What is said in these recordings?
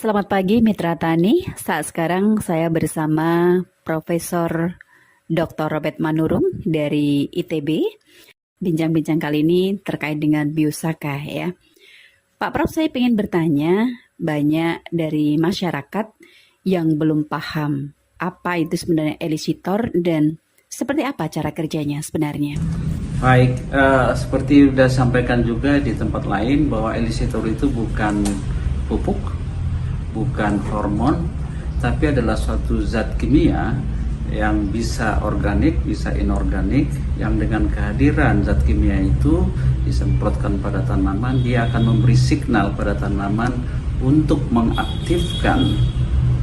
Selamat pagi Mitra Tani. Saat sekarang saya bersama Profesor Dr. Robert Manurung dari ITB. Bincang-bincang kali ini terkait dengan biosaka ya. Pak Prof, saya ingin bertanya, banyak dari masyarakat yang belum paham apa itu sebenarnya elisitor dan seperti apa cara kerjanya sebenarnya. Baik, seperti sudah sampaikan juga di tempat lain bahwa elisitor itu bukan pupuk, bukan hormon, tapi adalah suatu zat kimia yang bisa organik, bisa inorganik, yang dengan kehadiran zat kimia itu disemprotkan pada tanaman, dia akan memberi signal pada tanaman untuk mengaktifkan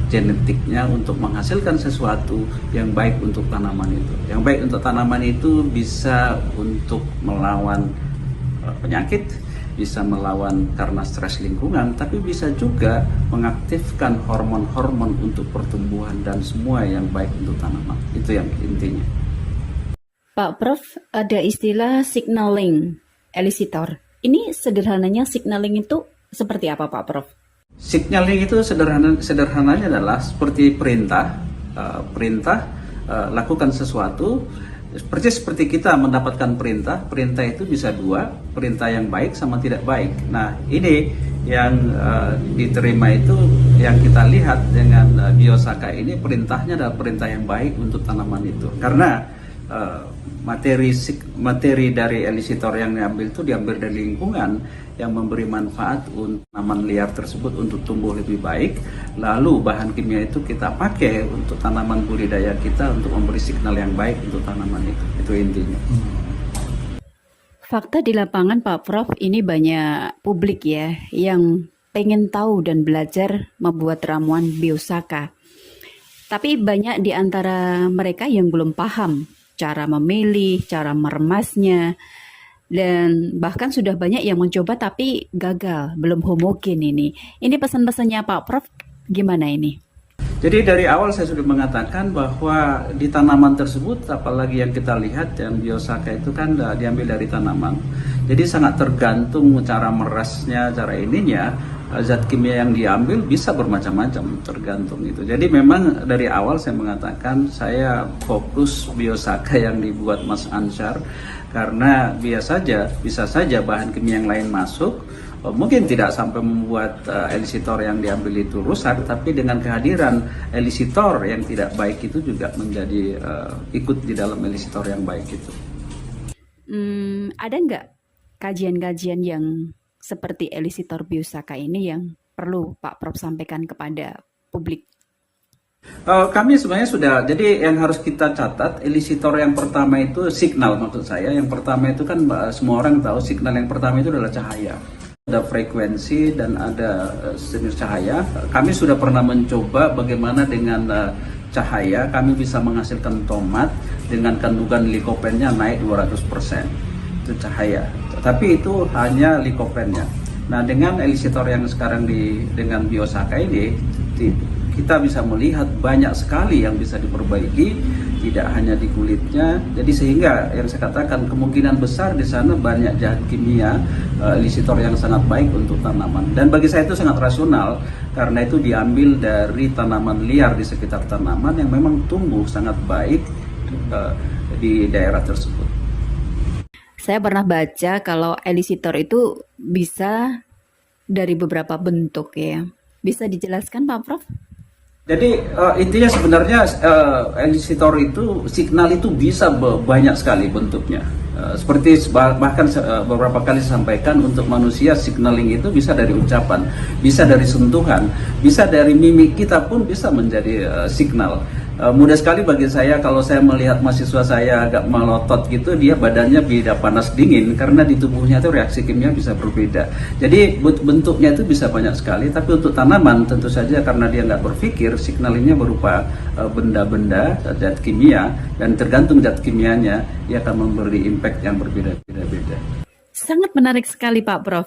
genetiknya untuk menghasilkan sesuatu yang baik untuk tanaman itu. Yang baik untuk tanaman itu bisa untuk melawan penyakit, bisa melawan karena stres lingkungan, tapi bisa juga mengaktifkan hormon-hormon untuk pertumbuhan dan semua yang baik untuk tanaman. Itu yang intinya. Pak Prof, ada istilah signaling elisitor. Ini sederhananya signaling itu seperti apa Pak Prof? Signaling itu sederhananya adalah seperti perintah, lakukan sesuatu. Seperti kita mendapatkan perintah itu bisa dua, perintah yang baik sama tidak baik. Nah ini yang diterima itu, yang kita lihat dengan biosaka ini, perintahnya adalah perintah yang baik untuk tanaman itu. Karena materi dari elisitor yang diambil dari lingkungan yang memberi manfaat untuk tanaman liar tersebut untuk tumbuh lebih baik. Lalu bahan kimia itu kita pakai untuk tanaman budidaya kita untuk memberi signal yang baik untuk tanaman itu. Itu intinya. Fakta di lapangan Pak Prof, ini banyak publik ya yang pengen tahu dan belajar membuat ramuan biosaka. Tapi banyak di antara mereka yang belum paham cara memilih, cara meremasnya, dan bahkan sudah banyak yang mencoba tapi gagal, belum homogen ini. Ini pesan-pesannya Pak Prof, gimana ini? Jadi dari awal saya sudah mengatakan bahwa di tanaman tersebut, apalagi yang kita lihat yang biosaka itu kan diambil dari tanaman. Jadi sangat tergantung cara merasnya, cara ininya, zat kimia yang diambil bisa bermacam-macam, tergantung itu. Jadi memang dari awal saya mengatakan saya fokus biosaka yang dibuat Mas Ansyar, karena bisa saja bahan kimia yang lain masuk, mungkin tidak sampai membuat elisitor yang diambil itu rusak, tapi dengan kehadiran elisitor yang tidak baik itu juga menjadi ikut di dalam elisitor yang baik itu. Ada nggak kajian-kajian yang seperti elisitor biosaka ini yang perlu Pak Prof sampaikan kepada publik? Kami sebenarnya sudah, jadi yang harus kita catat, elisitor yang pertama itu signal, maksud saya. Yang pertama itu kan semua orang tahu signal yang pertama itu adalah cahaya. Ada frekuensi dan ada jenis cahaya. Kami sudah pernah mencoba bagaimana dengan cahaya kami bisa menghasilkan tomat dengan kandungan likopennya naik 200%. Itu cahaya. Tapi itu hanya likopennya. Nah, dengan elisitor yang sekarang dengan biosaka ini, kita bisa melihat banyak sekali yang bisa diperbaiki, tidak hanya di kulitnya. Jadi sehingga yang saya katakan kemungkinan besar di sana banyak zat kimia elisitor yang sangat baik untuk tanaman. Dan bagi saya itu sangat rasional, karena itu diambil dari tanaman liar di sekitar tanaman yang memang tumbuh sangat baik di daerah tersebut. Saya pernah baca kalau elisitor itu bisa dari beberapa bentuk ya. Bisa dijelaskan Pak Prof? Jadi intinya sebenarnya elisitor itu, signal itu bisa banyak sekali bentuknya. Seperti bahkan beberapa kali saya sampaikan, untuk manusia signaling itu bisa dari ucapan, bisa dari sentuhan, bisa dari mimik kita pun bisa menjadi signal. Mudah sekali bagi saya kalau saya melihat mahasiswa saya agak melotot gitu, dia badannya beda panas dingin, karena di tubuhnya itu reaksi kimia bisa berbeda. Jadi bentuknya itu bisa banyak sekali, tapi untuk tanaman tentu saja karena dia nggak berpikir, signalingnya berupa benda-benda, zat kimia, dan tergantung zat kimianya, dia akan memberi impact yang berbeda-beda. Sangat menarik sekali Pak Prof.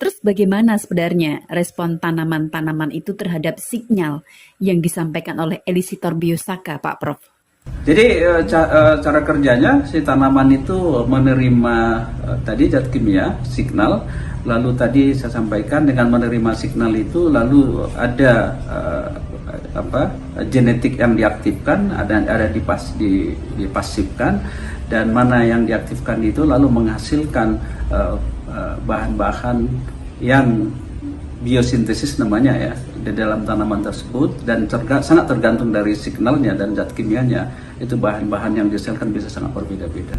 Terus bagaimana sebenarnya respon tanaman-tanaman itu terhadap sinyal yang disampaikan oleh elisitor biosaka Pak Prof? Jadi cara kerjanya si tanaman itu menerima tadi zat kimia, signal, Lalu tadi saya sampaikan dengan menerima signal itu lalu ada genetik yang diaktifkan, ada dipasifkan, dan mana yang diaktifkan itu lalu menghasilkan bahan-bahan yang biosintesis namanya ya di dalam tanaman tersebut, dan sangat tergantung dari signalnya dan zat kimianya, itu bahan-bahan yang dihasilkan bisa sangat berbeda-beda.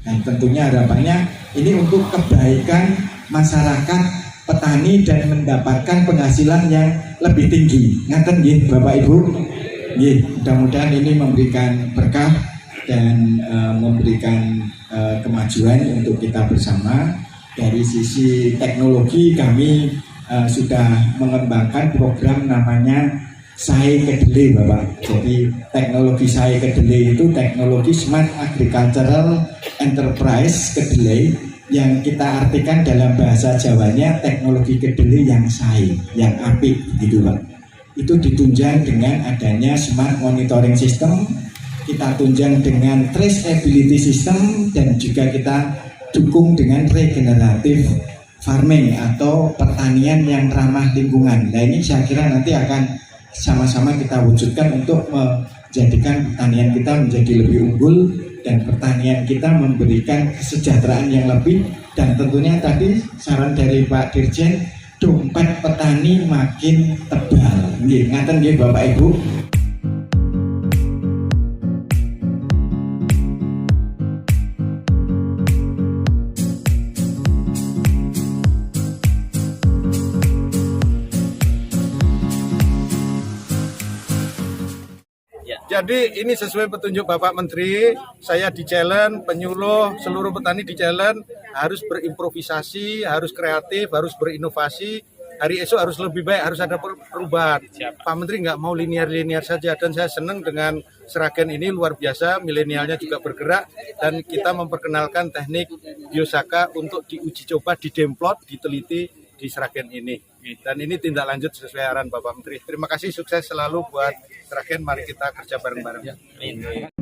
Dan tentunya harapannya ini untuk kebaikan masyarakat petani dan mendapatkan penghasilan yang lebih tinggi. Ngaten nggih Bapak Ibu. Nggih, mudah-mudahan ini memberikan berkah dan memberikan kemajuan untuk kita bersama. Dari sisi teknologi kami sudah mengembangkan program namanya Sae Kedele Bapak. Jadi teknologi Sae Kedele itu teknologi Smart Agricultural Enterprise Kedele, yang kita artikan dalam bahasa Jawanya teknologi kedelai yang sae, yang apik gitu Pak. Itu ditunjang dengan adanya smart monitoring system, kita tunjang dengan traceability system, dan juga kita dukung dengan regeneratif farming atau pertanian yang ramah lingkungan. Nah ini saya kira nanti akan sama-sama kita wujudkan untuk menjadikan pertanian kita menjadi lebih unggul dan pertanian kita memberikan kesejahteraan yang lebih. Dan tentunya tadi saran dari Pak Dirjen, dompet petani makin tebal. Nggih, ngaten nggih Bapak Ibu. Jadi ini sesuai petunjuk Bapak Menteri, saya di challenge, penyuluh seluruh petani di challenge harus berimprovisasi, harus kreatif, harus berinovasi. Hari esok harus lebih baik, harus ada perubahan. Pak Menteri nggak mau linear-linear saja, dan saya senang dengan Sragen ini luar biasa, milenialnya juga bergerak, dan kita memperkenalkan teknik Biosaka untuk diuji coba, didemplot, diteliti di Sragen ini. Dan ini tindak lanjut sesuai arahan Bapak Menteri. Terima kasih, sukses selalu buat Sragen, mari kita kerja bareng-bareng.